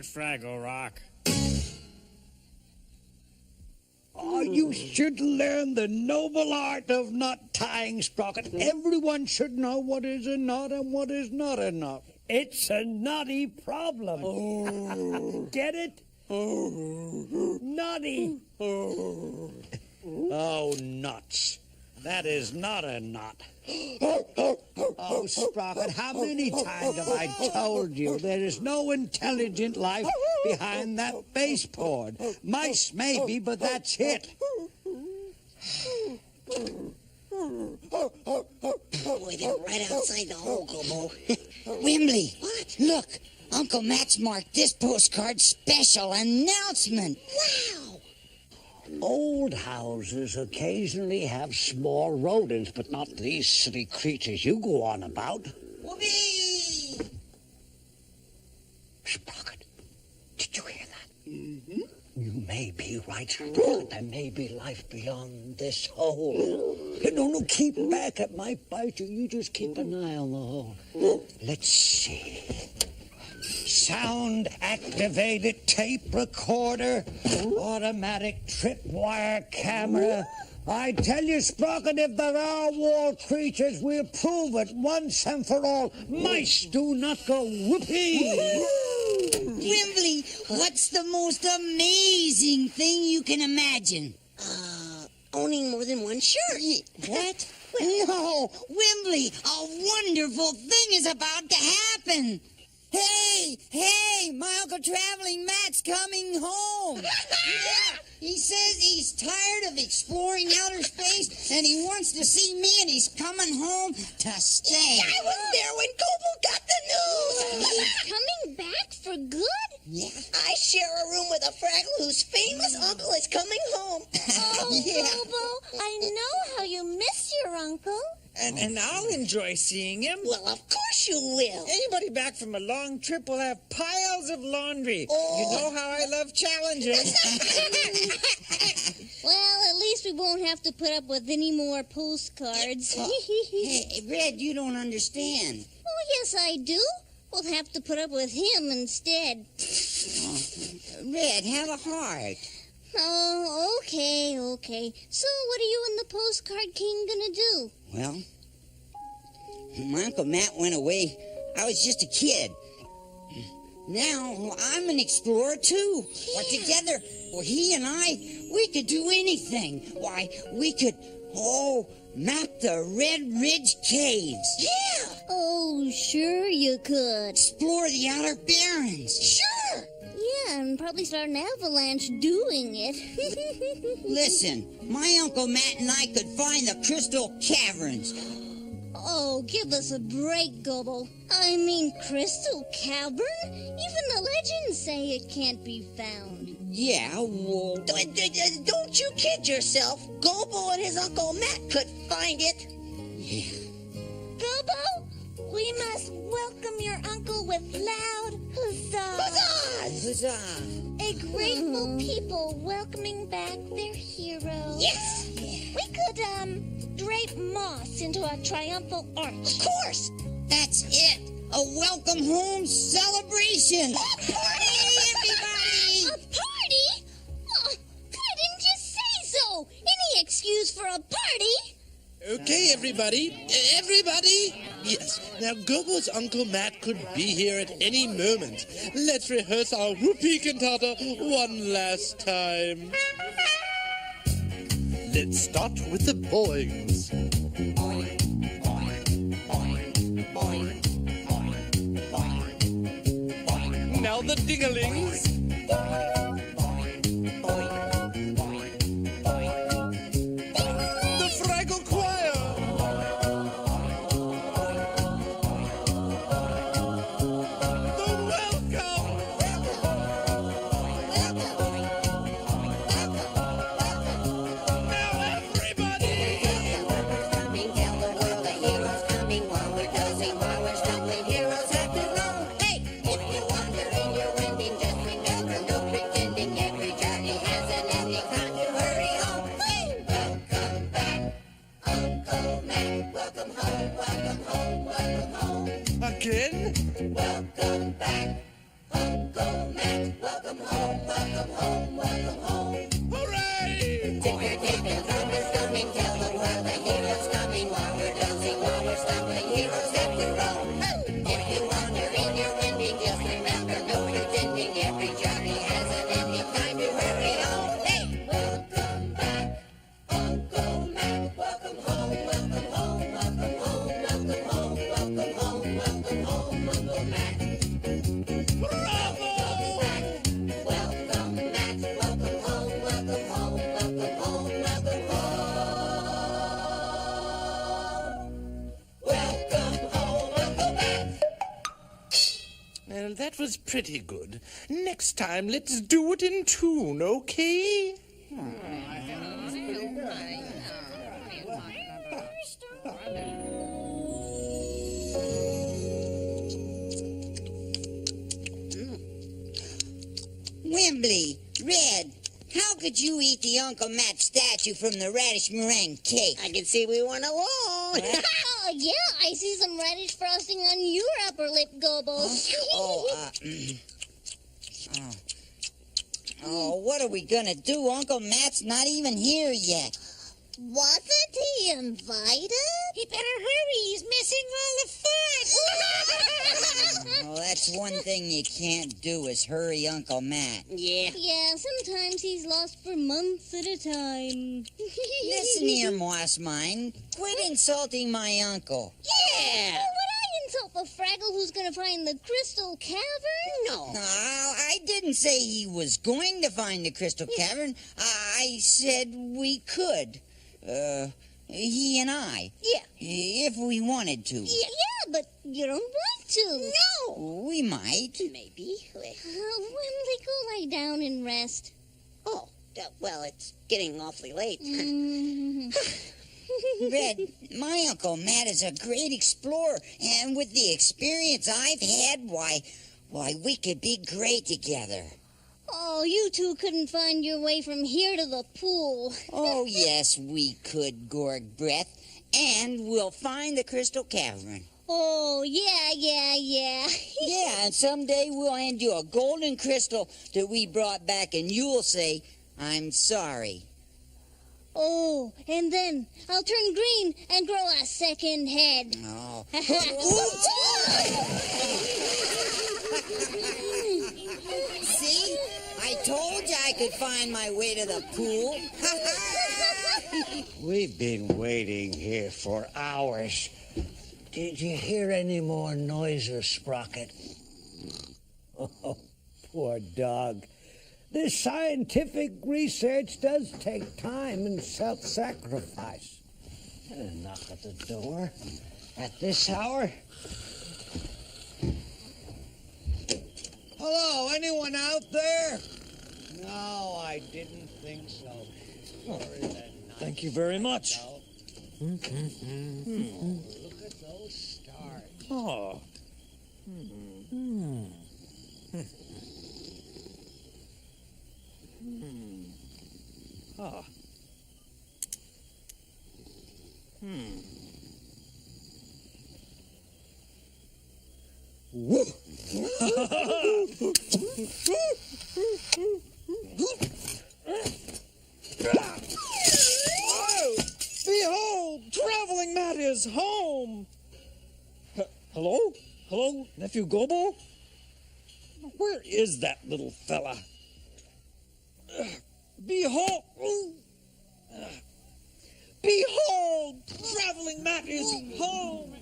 Fraggle Rock. Oh, you should learn the noble art of knot tying, Sprocket. Everyone should know what is a knot and what is not a knot. It's a knotty problem. Oh. Get it? Oh. Knotty. Oh. Oh, nuts. That is not a knot. Oh, Sprocket, how many times have I told you there is no intelligent life behind that baseboard? Mice maybe, but that's it. Boy, they're right outside the hole, Gobo. Wimbley, what? Look, Uncle Matt's marked this postcard special announcement. Wow! Old houses occasionally have small rodents, but not these silly creatures you go on about. Whoopee! Sprocket, did you hear that? Mm-hmm. You may be right, Sprocket. There may be life beyond this hole. No, keep back. It might bite you. You just keep an eye on the hole. Let's see. Sound-activated tape recorder, automatic tripwire camera. I tell you, Sprocket, if there are wall creatures, we'll prove it once and for all. Mice do not go whoopee. Wimbley, what's the most amazing thing you can imagine? Owning more than one shirt. What? No, Wimbley, a wonderful thing is about to happen. Hey, my Uncle Traveling Matt's coming home. Yeah, he says he's tired of exploring outer space and he wants to see me and he's coming home to stay. Yeah, I was there when Gobo got the news. He's coming back for good? Yeah. I share a room with a Fraggle whose famous uncle is coming home. Oh, yeah. Gobo, I know how you miss your uncle. And I'll enjoy seeing him. Well, of course you will. Anybody back from a long trip will have piles of laundry. Oh. You know how I love challenges. Well, at least we won't have to put up with any more postcards. Hey, Red, you don't understand. Oh, yes, I do. We'll have to put up with him instead. Red, have a heart. Oh, okay. So what are you and the Postcard King gonna do? Well, my Uncle Matt went away. I was just a kid. Now, I'm an explorer, too. Yeah. Well, together, he and I, we could do anything. Why, we could, map the Red Ridge Caves. Yeah! Oh, sure you could. Explore the Outer Barrens. Sure! Yeah, and probably start an avalanche doing it. Listen, my Uncle Matt and I could find the Crystal Caverns. Oh, give us a break, Gobble. I mean, Crystal Cavern? Even the legends say it can't be found. Yeah, well... Don't you kid yourself. Gobble and his Uncle Matt could find it. Yeah. Gobble, we must welcome your uncle with loud huzzahs. Huzzahs! Huzzah! A grateful people welcoming back their hero. Yes! Yeah. We could, drape moss into a triumphal arch. Of course! That's it! A welcome home celebration! A party, everybody! A party? Oh, why didn't you say so? Any excuse for a party? Okay. Okay, everybody. Everybody! Yes. Now, Gobo's Uncle Matt could be here at any moment. Let's rehearse our whoopee cantata one last time. Let's start with the boys. Now the dinglings. The Fraggle choir. The welcome. Now everybody. Coming, tell the world the heroes coming. While we're dozing, while we're stumbling, heroes have to know. Hey, if you wander in your winding, just remember, no pretending. Every journey has an ending. Time to hurry home. Hey, welcome back, Uncle Mac. Welcome home, welcome home, welcome home. Again? Welcome back, Uncle Mac. Welcome home, welcome home, welcome home. Hooray! Ticker tapping, thunder storming, tell the world the heroes coming. While we're dozing, while we're stumbling, heroes have to roam. If you wander in your winding, just remember, no pretending. Every journey has an ending. Time to hurry home. Hey, welcome back, Uncle Mac. Welcome home, welcome home, welcome home, welcome home, welcome home, welcome home, Uncle Mac. Bravo! Welcome back, welcome home, welcome home, welcome home, welcome home. Welcome home, Uncle Mac. Well, that was pretty good. Next time, let's do it in tune, okay? Wembley, Red, how could you eat the Uncle Matt statue from the radish meringue cake? I can see we went along. Oh, yeah, I see some radish frosting on your upper lip, Gobo. Oh, what are we gonna do? Uncle Matt's not even here yet. Wasn't he invited? He better hurry, he's missing all the fun. Oh, that's one thing you can't do is hurry Uncle Matt. Yeah. Yeah, sometimes he's lost for months at a time. Listen here, Moss Mine. Quit insulting my uncle. Yeah. Would I insult the Fraggle who's going to find the Crystal Cavern? No, I didn't say he was going to find the Crystal Cavern. I said we could. He and I. Yeah. If we wanted to. Yeah, but you don't want to. No. We might. Maybe. Wembley, go lie down and rest. Oh, well, it's getting awfully late. Mm. Red, my Uncle Matt is a great explorer, and with the experience I've had, why, we could be great together. Oh, you two couldn't find your way from here to the pool. Oh, yes, we could, Gorg Breath, and we'll find the Crystal Cavern. Oh, yeah. Yeah, and someday we'll hand you a golden crystal that we brought back, and you'll say, I'm sorry. Oh, and then I'll turn green and grow a second head. Oh. See? I told you I could find my way to the pool. We've been waiting here for hours. Did you hear any more noises, Sprocket? Oh, poor dog. This scientific research does take time and self-sacrifice. And a knock at the door at this hour. Hello, anyone out there? No, I didn't think so. Thank you very much. Look at those stars. Oh. Ah. Woo! Behold, traveling Hello? Hello, Nephew Gobo? Where is that little fella? Behold! Behold! Traveling Matt is home!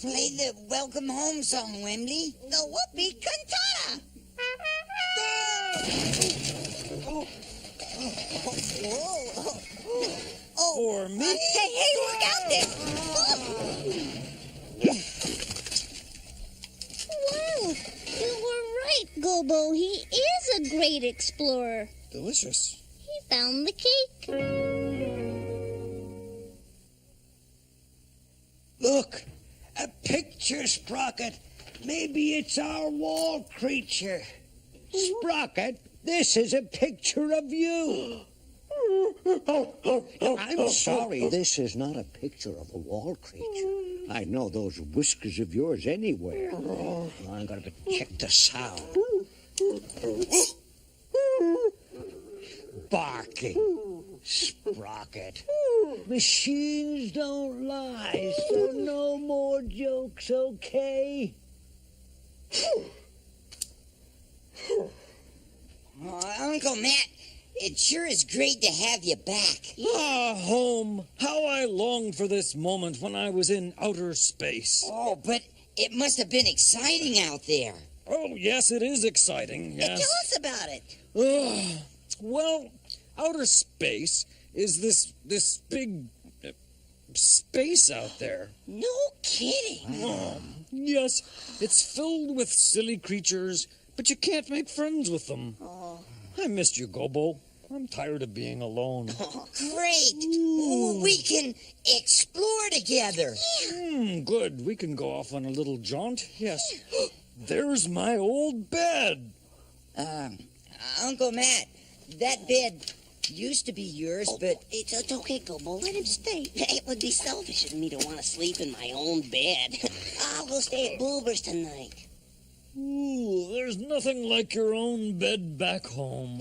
Play the welcome home song, Wembley. The whoopee cantata. For me? Hey, look out there. Well, you were right, Gobo. He is a great explorer. Delicious. He found the cake. Look, a picture, Sprocket. Maybe it's our wall creature. Sprocket, this is a picture of you. I'm sorry, this is not a picture of a wall creature. I know those whiskers of yours anywhere. I'm going to check the sound. Barking. Sprocket. Machines don't lie, so no more jokes, okay? Uncle Matt, it sure is great to have you back. Ah, home. How I longed for this moment when I was in outer space. Oh, but it must have been exciting out there. Oh, yes, it is exciting, yes. Tell us about it. Well, outer space is this big space out there. No kidding. Yes, it's filled with silly creatures, but you can't make friends with them. I missed you, Gobo. I'm tired of being alone. Great. We can explore together. Good. We can go off on a little jaunt. Yes. There's my old bed. Uncle Matt, that bed used to be yours, but... It's okay, Gobo. Let him stay. It would be selfish of me to want to sleep in my own bed. I'll go stay at Boober's tonight. Ooh, there's nothing like your own bed back home.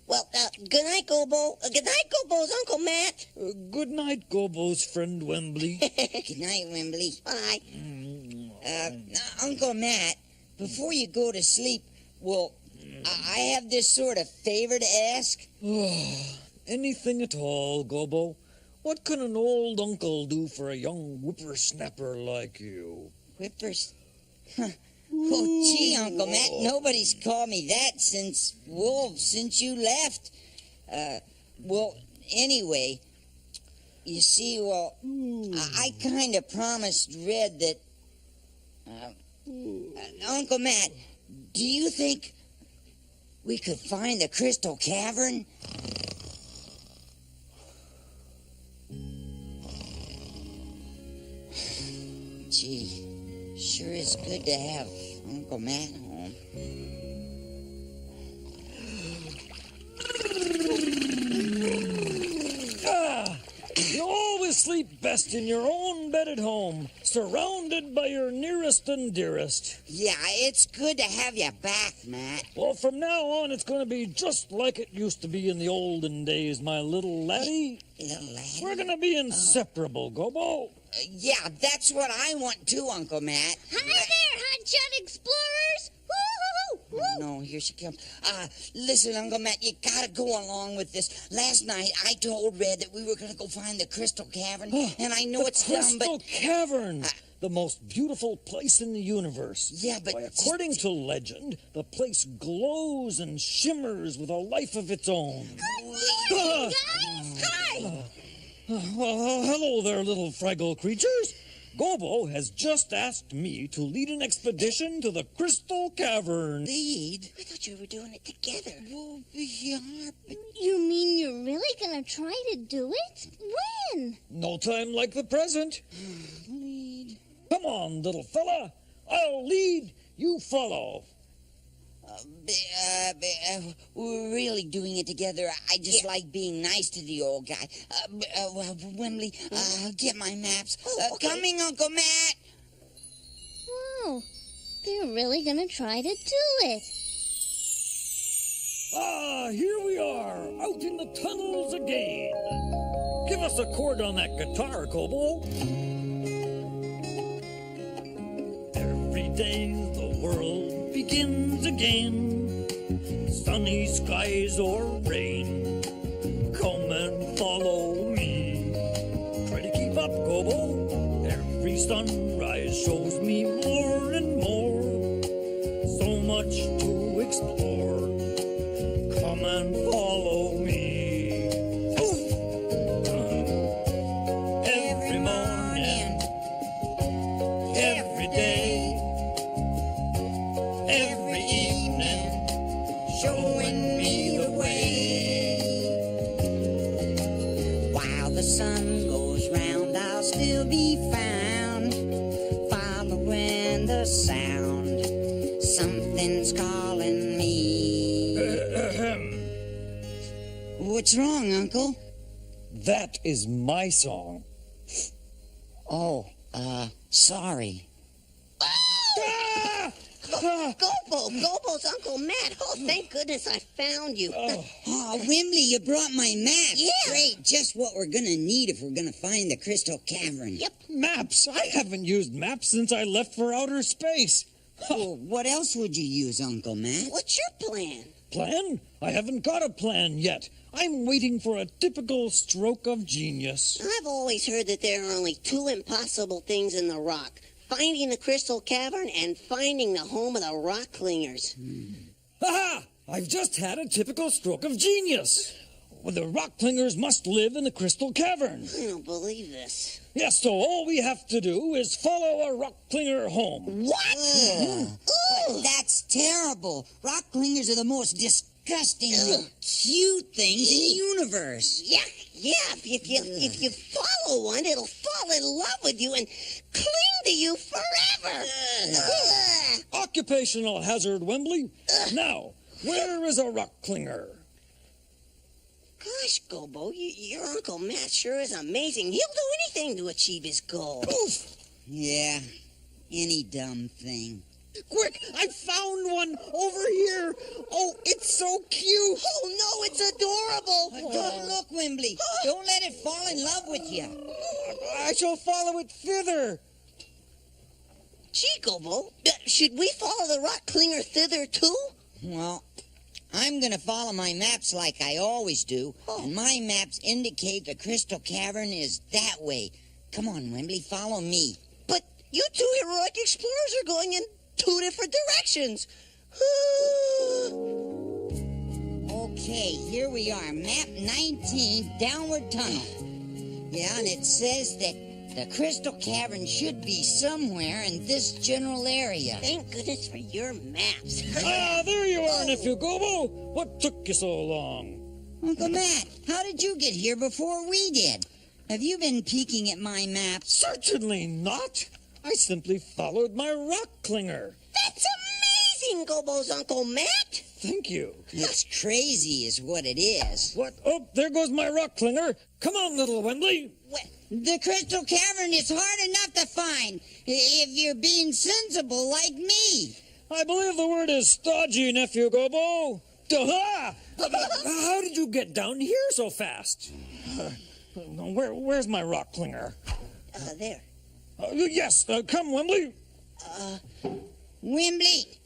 Well, good night, Gobo. Good night, Gobo's Uncle Matt. Good night, Gobo's friend Wembley. Good night, Wembley. Bye. Uncle Matt, before you go to sleep, well, I have this sort of favor to ask. Anything at all, Gobo. What can an old uncle do for a young whippersnapper like you? Whippers? Oh, gee, Uncle Matt, nobody's called me that since you left. Well, anyway, you see, I kind of promised Red that... Uncle Matt, do you think we could find the Crystal Cavern? Gee, sure is good to have Uncle Matt home. You always sleep best in your own bed at home, surrounded by your nearest and dearest. Yeah, it's good to have you back, Matt. Well, from now on, it's going to be just like it used to be in the olden days, my little laddie. Little lad. We're going to be inseparable, Gobo. Yeah, that's what I want too, Uncle Matt. Hi there, hotshot explorers! Woo-hoo-hoo! No, here she comes. Listen, Uncle Matt, you gotta go along with this. Last night, I told Red that we were gonna go find the Crystal Cavern, and I know it's dumb, but... Crystal Cavern! The most beautiful place in the universe. Yeah, but... Why, according to legend, the place glows and shimmers with a life of its own. Guys, hi! Well, hello there, little Fraggle creatures. Gobo has just asked me to lead an expedition to the Crystal Cavern. Lead? I thought you were doing it together. Well, we are, but... You mean you're really gonna try to do it? When? No time like the present. Lead... Come on, little fella. I'll lead, you follow. We're really doing it together. I just like being nice to the old guy. Wembley, get my maps. Okay. Coming, Uncle Matt. Wow, they're really gonna try to do it. Ah, here we are, out in the tunnels again. Give us a chord on that guitar, Kobo. Every day the world begins again. Sunny skies or rain, come and follow me. Try to keep up, Kobo. Every sunrise shows me more and more. So much to explore. Come and follow me. Every morning, every day, every evening, showing me the way. While the sun goes round, I'll still be found, following the sound. Something's calling me. What's wrong, Uncle? That is my song. Oh, sorry. Gobo's Uncle Matt. Oh, thank goodness I found you. Oh, Wimbley, you brought my map. Yeah. Great, just what we're gonna need if we're gonna find the Crystal Cavern. Yep. Maps? I haven't used maps since I left for outer space. Well, what else would you use, Uncle Matt? What's your plan? Plan? I haven't got a plan yet. I'm waiting for a typical stroke of genius. I've always heard that there are only two impossible things in the rock. Finding the Crystal Cavern and finding the home of the rock clingers. Ha! I've just had a typical stroke of genius. Well, the rock clingers must live in the Crystal Cavern. I don't believe this. Yes, so all we have to do is follow a rock clinger home. What? But that's terrible. Rock clingers are the most disgusting, cute things in the universe. Yeah. If you follow one, it'll fall in love with you and cling to you forever. Occupational hazard, Wembley. Now, where is a rock clinger? Gosh, Gobo, your Uncle Matt sure is amazing. He'll do anything to achieve his goal. Oof! Yeah, any dumb thing. Quick, I found one over here. Oh, it's so cute. Oh, no, it's adorable. Don't look, Wimbley. Don't let it fall in love with you. I shall follow it thither. Gee, Gobo, should we follow the rock clinger thither, too? Well, I'm going to follow my maps like I always do. And my maps indicate the Crystal Cavern is that way. Come on, Wembley, follow me. But you two heroic explorers are going in two different directions. Okay, here we are. Map 19, Downward Tunnel. Yeah, and it says that the Crystal Cavern should be somewhere in this general area. Thank goodness for your maps. Ah, there you are, Nephew Gobo. What took you so long? Uncle Matt, how did you get here before we did? Have you been peeking at my maps? Certainly not. I simply followed my rock clinger. That's amazing, Gobo's Uncle Matt. Thank you. It's crazy is what it is. What? Oh, there goes my rock clinger. Come on, little Wembley. The Crystal Cavern is hard enough to find if you're being sensible like me. I believe the word is stodgy, Nephew Gobo. Duh! How did you get down here so fast? Where's my rock clinger? There. Yes, come, Wembley. Wimbley.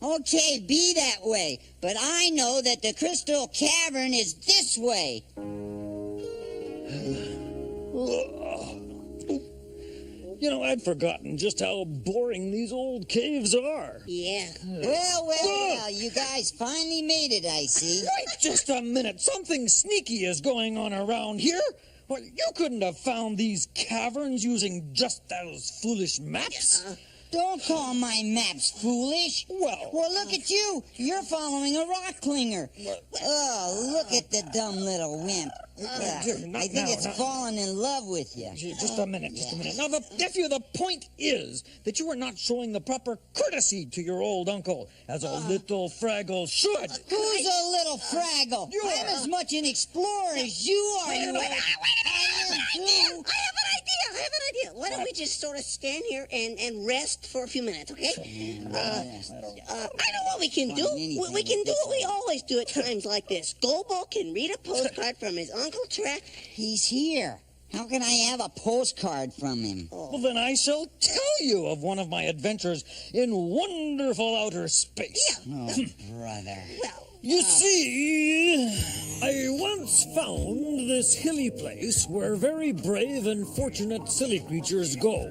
Okay, be that way. But I know that the Crystal Cavern is this way. You know, I'd forgotten just how boring these old caves are. Yeah. Well, you guys finally made it, I see. Wait just a minute. Something sneaky is going on around here. Well, you couldn't have found these caverns using just those foolish maps. Don't call my maps foolish. Well, look at you. You're following a rock clinger. Oh, look at the dumb little wimp. I think it's fallen in love with you. Just a minute. Now, nephew, the point is that you are not showing the proper courtesy to your old uncle, as a little Fraggle should. Who's a little Fraggle? I'm as much an explorer as you are. Wait a minute. I have an idea. I have an idea. Why don't we just sort of stand here and rest for a few minutes, okay? I know what we can do. We can do what we always do at times like this. Gobo can read a postcard from his Uncle Track. He's here. How can I have a postcard from him? Well, then I shall tell you of one of my adventures in wonderful outer space. Oh, brother. Well, You see, I once found this hilly place where very brave and fortunate silly creatures go.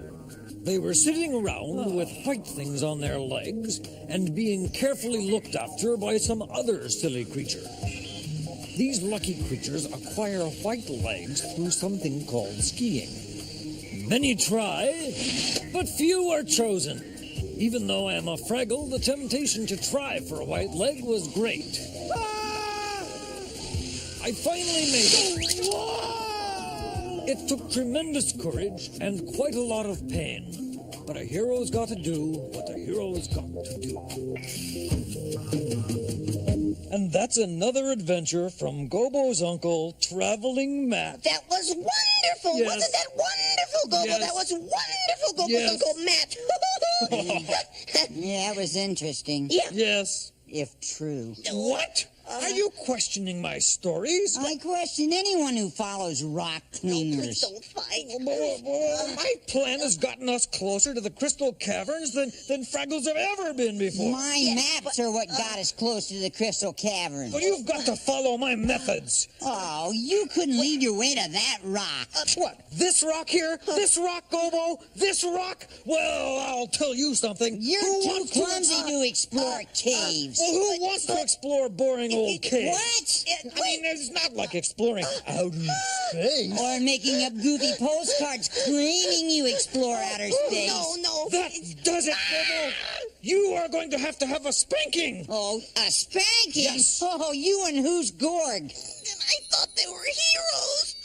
They were sitting around with white things on their legs and being carefully looked after by some other silly creatures. These lucky creatures acquire white legs through something called skiing. Many try, but few are chosen. Even though I am a Fraggle, the temptation to try for a white leg was great. I finally made it. It took tremendous courage and quite a lot of pain. But a hero's got to do what a hero's got to do. And that's another adventure from Gobo's uncle, Traveling Matt. that was wonderful. Yes. Wasn't that wonderful, Gobo? Yes. That was wonderful, Gobo's Yes. Uncle Matt. Yeah, it was interesting. Yeah. Yes. If true. What? Are you questioning my stories? I question anyone who follows rock Please cleaners. don't fight. My plan has gotten us closer to the crystal caverns than Fraggles have ever been before. My maps are what got us close to the Crystal Cavern. But you've got to follow my methods. Oh, you couldn't lead your way to that rock. What? This rock here? This rock, Gobo? This rock? Well, I'll tell you something. You're Who too wants to- clumsy to explore caves. Well, who wants to explore boring old caves? What? I mean, it's not like exploring outer space. Or making up goofy postcards claiming you explore outer space. No. That does it, Gobo. You are going to have a spanking. Oh, a spanking? Yes. Oh, you and who's Gorg? And I thought they were heroes.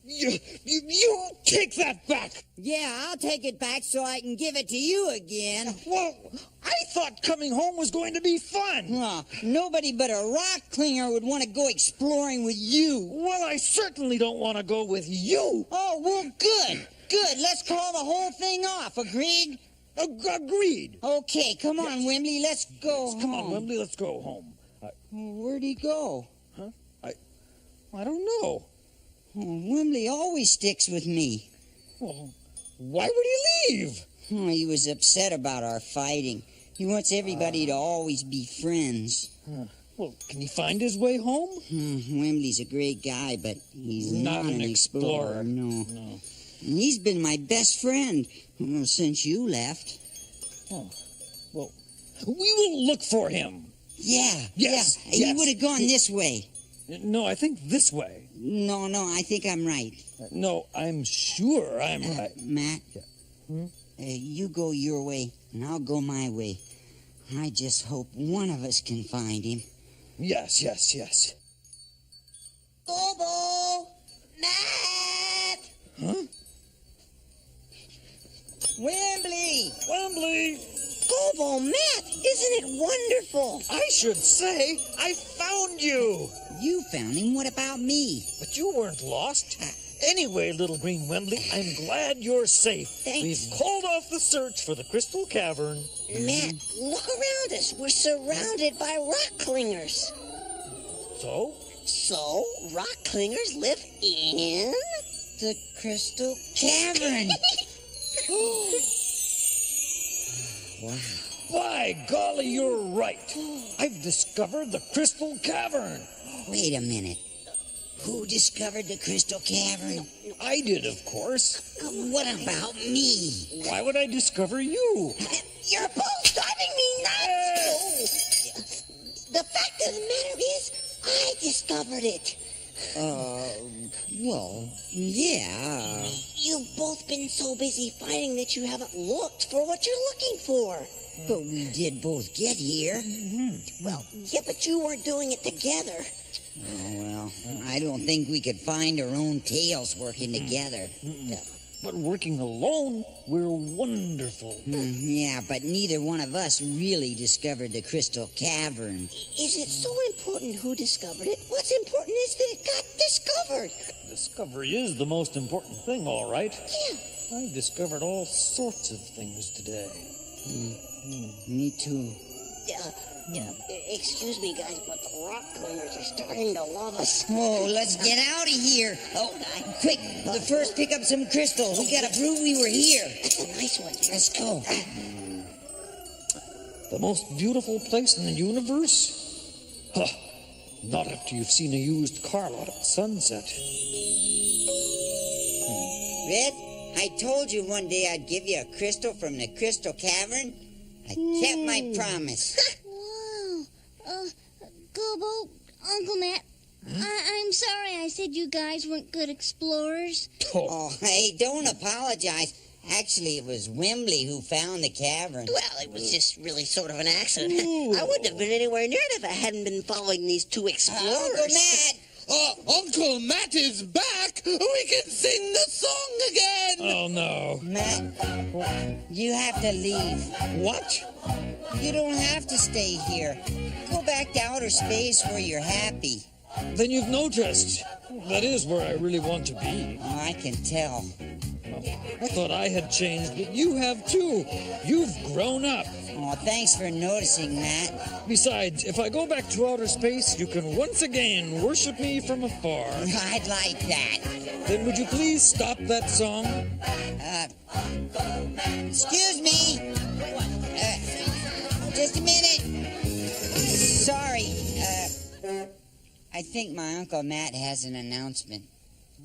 You take that back. Yeah, I'll take it back so I can give it to you again. Well, I thought coming home was going to be fun. Oh, nobody but a rock clinger would want to go exploring with you. Well, I certainly don't want to go with you. Oh, well, good. Good. Let's call the whole thing off. Agreed? Agreed. Okay, come on, Wimbley. Let's go Come home. on, Wembley, let's go home. Where'd he go? I don't know. Oh, Wimbley always sticks with me. Well, why would he leave? Oh, he was upset about our fighting. He wants everybody to always be friends. Well, can he find his way home? Wimbley's a great guy, but he's not an explorer. No. No. And he's been my best friend since you left. Well, we will look for him. Yeah. Yes, Yeah. He yes. would have gone this way. No, I think this way. No, I think I'm right. No, I'm sure I'm right. Matt, you go your way, and I'll go my way. I just hope one of us can find him. Yes. Gobo! Matt! Huh? Wimbley! Gobo, Matt! Isn't it wonderful? I should say, I found you. You found him. What about me? But you weren't lost. Anyway, little green Wembley, I'm glad you're safe. Thanks. We've called off the search for the Crystal Cavern. Matt, look around us. We're surrounded by rock clingers. So? So, rock clingers live in... The Crystal Cavern. Wow. By golly, you're right. I've discovered the Crystal Cavern. Wait a minute. Who discovered the Crystal Cavern? I did, of course. What about me? Why would I discover you? You're both driving me nuts! The fact of the matter is, I discovered it. Well, yeah. You've both been so busy fighting that you haven't looked for what you're looking for. But we did both get here. Well, yeah, but you weren't doing it together. Oh, well, I don't think we could find our own tails working together. But working alone, we're wonderful. Yeah, but neither one of us really discovered the Crystal Cavern. Is it so important who discovered it? What's important is that it got discovered. Discovery is the most important thing, all right. Yeah. I discovered all sorts of things today. Me too. Excuse me, guys, but the rock climbers are starting to love us. Oh, let's get out of here. Oh, quick, the first pick up some crystals. We gotta prove we were here. That's a nice one. Let's go. The most beautiful place in the universe? Huh. Not after you've seen a used car lot at sunset. Red, I told you one day I'd give you a crystal from the Crystal Cavern. I kept my promise. Wow. Gobo, Uncle Matt, I'm sorry I said you guys weren't good explorers. Oh, hey, don't apologize. Actually, it was Wembley who found the cavern. Well, it was just really sort of an accident. I wouldn't have been anywhere near it if I hadn't been following these two explorers. Uncle Matt! Uncle Matt is back! We can sing the song again! Oh, no. Matt, you have to leave. What? You don't have to stay here. Go back to outer space where you're happy. Then you've noticed. That is where I really want to be. Oh, I can tell. I thought I had changed, but you have too. You've grown up. Oh, thanks for noticing, Matt. Besides, if I go back to outer space, you can once again worship me from afar. I'd like that. Then would you please stop that song? Excuse me. Just a minute. Sorry. I think my Uncle Matt has an announcement.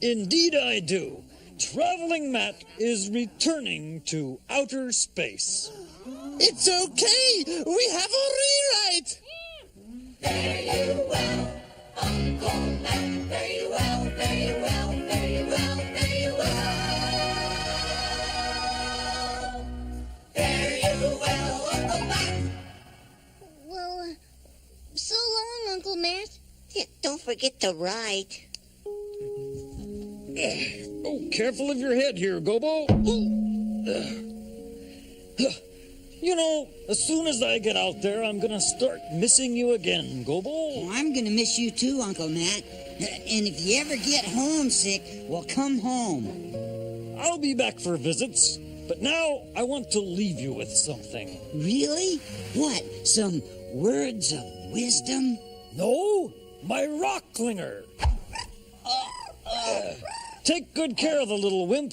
Indeed I do. Traveling Matt is returning to outer space. It's okay! We have a rewrite! Very well, Uncle Matt. Very well, very well, very well, very well. Very well, Uncle Matt. Well, so long, Uncle Matt. Yeah, don't forget to write. Oh, careful of your head here, Gobo. You know, as soon as I get out there, I'm gonna start missing you again, Gobo. Oh, I'm gonna miss you too, Uncle Matt. And if you ever get homesick, well, come home. I'll be back for visits, but now I want to leave you with something. Really? What? Some words of wisdom? No, my rock clinger. Take good care of the little wimp.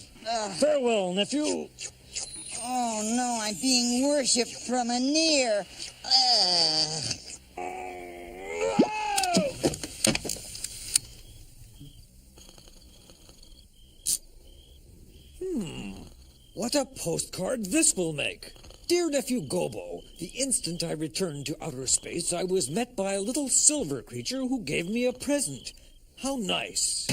Farewell, nephew. Oh, no, I'm being worshipped from a near. What a postcard this will make. Dear Nephew Gobo, the instant I returned to outer space, I was met by a little silver creature who gave me a present. How nice.